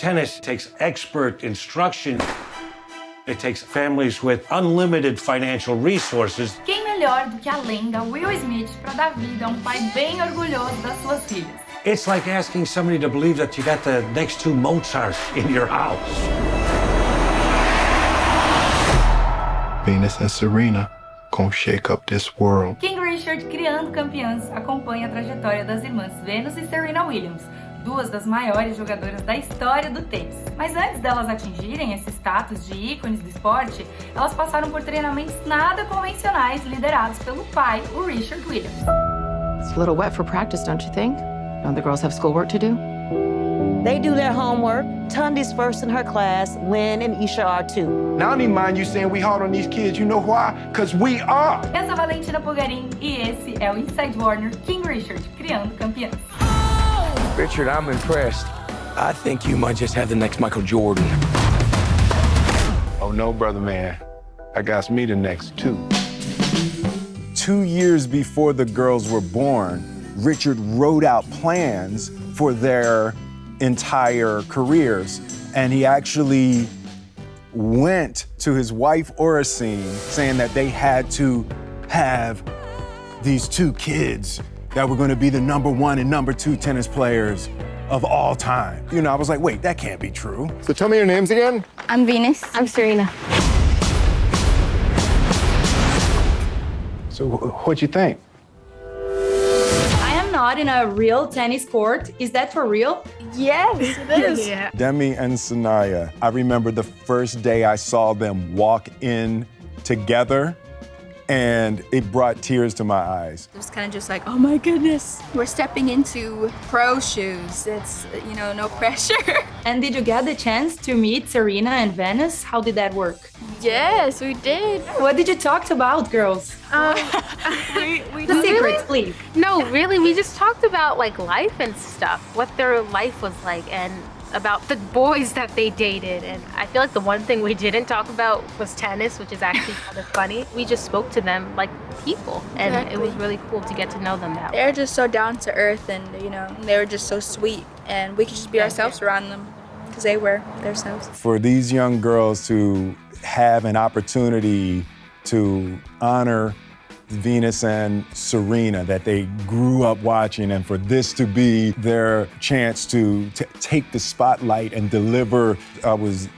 Tennis takes expert instruction. It takes families with unlimited financial resources. Quem melhor do que a lenda Will Smith para dar vida a pai bem orgulhoso das suas filhas? It's like asking somebody to believe that you got the next two Mozarts in your house. Venus and Serena gonna shake up this world. King Richard, criando campeãs, acompanha a trajetória das irmãs Venus e Serena Williams, duas das maiores jogadoras da história do tênis. Mas antes delas atingirem esse status de ícones do esporte, elas passaram por treinamentos nada convencionais liderados pelo pai, o Richard Williams. It's a little wet for practice, don't you think? Don't the girls have schoolwork to do? They do their homework. Tundi's first in her class. Lynn and Isha are too. Now, I don't even mind you saying we hard on these kids. You know why? Because we are. Eu sou Valentina Pulgarín e esse é o Inside Warner King Richard, criando campeãs. Richard, I'm impressed. I think you might just have the next Michael Jordan. Oh, no, brother man. I got me the next two. 2 years before the girls were born, Richard wrote out plans for their entire careers. And he actually went to his wife, Oracene, saying that they had to have these two kids that were gonna be the #1 and #2 tennis players of all time. You know, I was like, wait, that can't be true. So tell me your names again. I'm Venus. I'm Serena. So what'd you think? I am not in a real tennis court. Is that for real? Yes, it is. Yeah. Demi and Saniyya, I remember the first day I saw them walk in together, and it brought tears to my eyes. It was kind of just like, oh my goodness. We're stepping into pro shoes. It's, you know, no pressure. And did you get the chance to meet Serena and Venus? How did that work? Yes, we did. What did you talk about, girls? The secrets, please. No, really, we just talked about like life and stuff, what their life was like, and about the boys that they dated. And I feel like the one thing we didn't talk about was tennis, which is actually kind of funny. We just spoke to them like people, and It was really cool to get to know them that way. They're just so down to earth, and you know, they were just so sweet, and we could just be ourselves around them because they were themselves. For these young girls to have an opportunity to honor Venus and Serena that they grew up watching, and for this to be their chance to take the spotlight and deliver, I was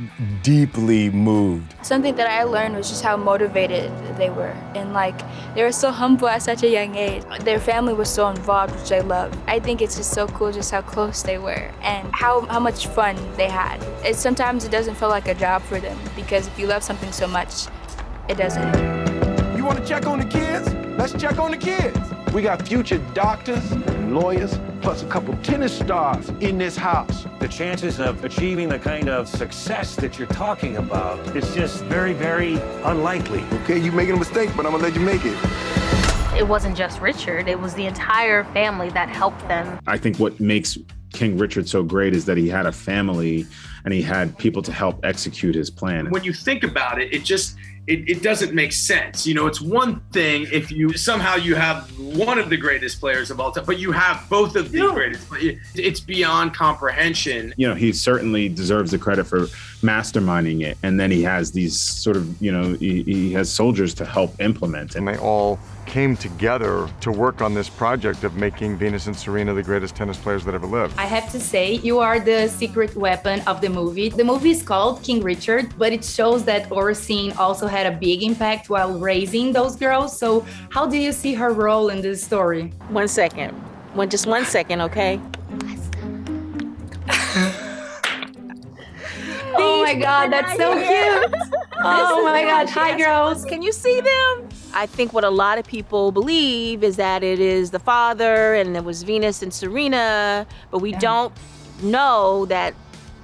deeply moved. Something that I learned was just how motivated they were, and like they were so humble at such a young age. Their family was so involved, which I love. I think it's just so cool just how close they were and how much fun they had. Sometimes it doesn't feel like a job for them, because if you love something so much, it doesn't. You want to check on the kids? Let's check on the kids. We got future doctors and lawyers, plus a couple tennis stars in this house. The chances of achieving the kind of success that you're talking about is just very, very unlikely. Okay, you making a mistake, but I'm gonna let you make it. It wasn't just Richard, it was the entire family that helped them. I think what makes King Richard so great is that he had a family and he had people to help execute his plan. When you think about it, it doesn't make sense. You know, it's one thing if you somehow you have one of the greatest players of all time, but you have both of the greatest. It's beyond comprehension. You know, he certainly deserves the credit for masterminding it. And then he has these sort of, you know, he has soldiers to help implement it. And they all came together to work on this project of making Venus and Serena the greatest tennis players that ever lived. I have to say, you are the secret weapon of the movie. The movie is called King Richard, but it shows that Oracene also had a big impact while raising those girls. So how do you see her role in this story? 1 second. Just 1 second, okay? Oh my God, that's so cute. Oh my God, hi girls. Can you see them? I think what a lot of people believe is that it is the father and it was Venus and Serena, but we don't know that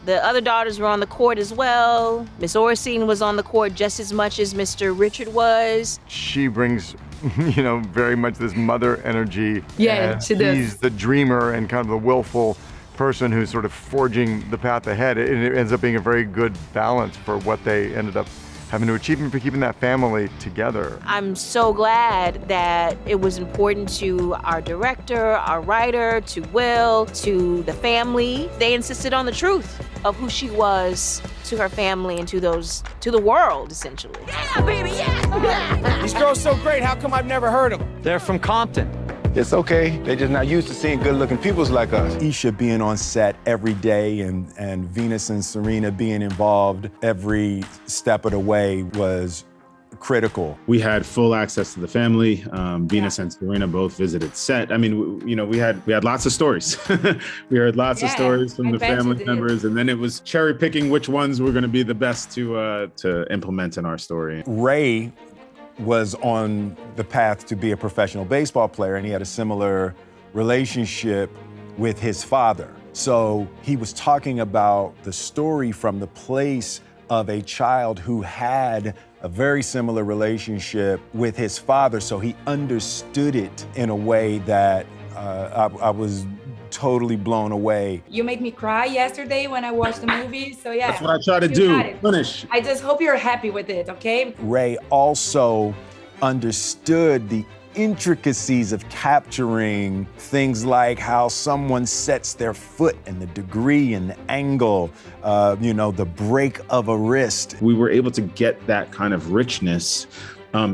the other daughters were on the court as well. Miss Oracene was on the court just as much as Mr. Richard was. She brings, you know, very much this mother energy. Yeah, she does. He's the dreamer and kind of the willful person who's sort of forging the path ahead. It ends up being a very good balance for what they ended up having to achieve and for keeping that family together. I'm so glad that it was important to our director, our writer, to Will, to the family. They insisted on the truth. of who she was to her family and to the world, essentially. Yeah, baby, yeah! These girls so great, how come I've never heard of them? They're from Compton. It's okay. They're just not used to seeing good-looking peoples like us. Isha being on set every day and Venus and Serena being involved every step of the way was critical. We had full access to the family. Venus and Serena both visited set. I mean, we had lots of stories. We heard lots of stories from the family members, and then it was cherry picking which ones were going to be the best to implement in our story. Ray was on the path to be a professional baseball player, and he had a similar relationship with his father. So he was talking about the story from the place of a child who had a very similar relationship with his father, so he understood it in a way that I was totally blown away. You made me cry yesterday when I watched the movie, so yeah. That's what I try to do, finish. I just hope you're happy with it, okay? Ray also understood the intricacies of capturing things like how someone sets their foot and the degree and the angle, the break of a wrist. We were able to get that kind of richness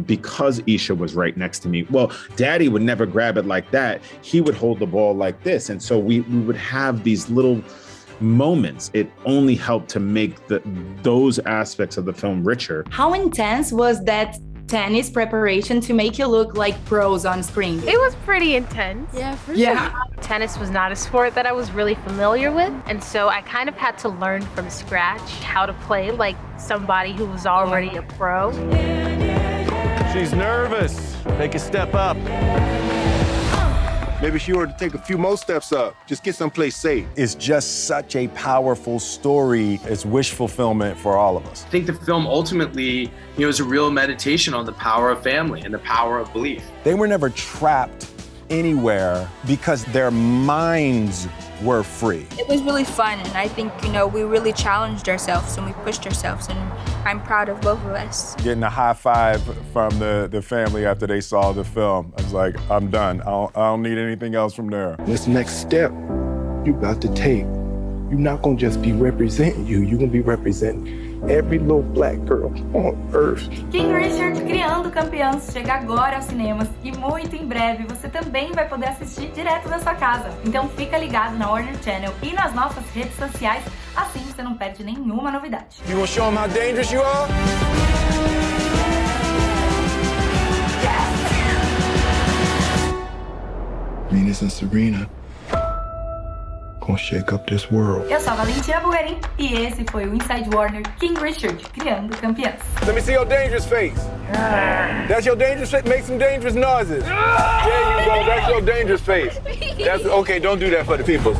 because Isha was right next to me. Well, Daddy would never grab it like that. He would hold the ball like this. And so we would have these little moments. It only helped to make those aspects of the film richer. How intense was that tennis preparation to make you look like pros on screen? It was pretty intense. Yeah, for sure. Tennis was not a sport that I was really familiar with, and so I kind of had to learn from scratch how to play like somebody who was already a pro. She's nervous. Take a step up. Maybe she ought to take a few more steps up. Just get someplace safe. It's just such a powerful story. It's wish fulfillment for all of us. I think the film ultimately, is a real meditation on the power of family and the power of belief. They were never trapped anywhere because their minds were free. It was really fun, and I think, we really challenged ourselves and we pushed ourselves, and I'm proud of both of us. Getting a high five from the family after they saw the film, I was like, I'm done. I don't need anything else from there. This next step you got to take, you're not gonna just be representing you're gonna be representing every little black girl on earth. King Richard Criando Campeãs chega agora aos cinemas e muito em breve você também vai poder assistir direto da sua casa. Então fica ligado na Warner Channel e nas nossas redes sociais, assim você não perde nenhuma novidade. You wanna show them how dangerous you are? Venus and Serena gonna shake up this world. Eu sou a Valentina Pulgarín e esse foi o Inside Warner King Richard Criando Campeãs. Let me see your dangerous face. That's your dangerous face. Make some dangerous noises. There you go. That's your dangerous face. Okay, don't do that for the people.